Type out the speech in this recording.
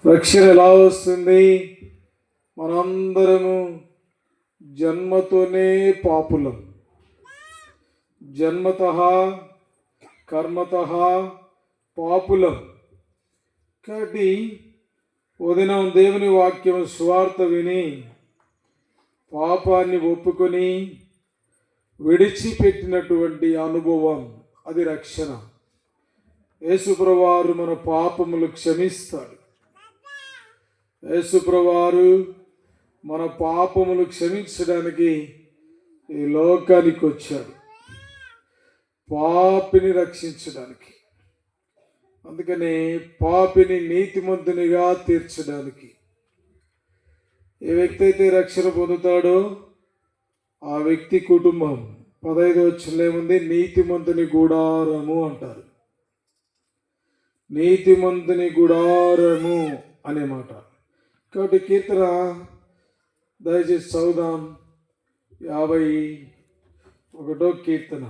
రక్షణ ఎలా వస్తుంది? మనందరము జన్మతోనే పాపులం, జన్మతః కర్మతః పాపులం. కాబట్టి ఉదయం దేవుని వాక్యం సువార్త విని పాపాన్ని ఒప్పుకొని విడిచిపెట్టినటువంటి అనుభవం, అది రక్షణ. యేసుప్రభువారు మన పాపములు క్షమిస్తాడు. యేసుప్రభువారు మన పాపములు క్షమించడానికి ఈ లోకానికి వచ్చాడు, పాపిని రక్షించడానికి. అందుకని పాపిని నీతిమంతునిగా తీర్చడానికి. ఏ వ్యక్తి అయితే రక్షణ పొందుతాడో ఆ వ్యక్తి కుటుంబం 15వ వచనంలో ఏముంది? నీతిమంతుని గుడారము అంటారు. నీతిమంతుని గుడారము అనే మాట. కాబట్టి కీర్తన దయచేసి చదువుదాం. 51వ కీర్తన.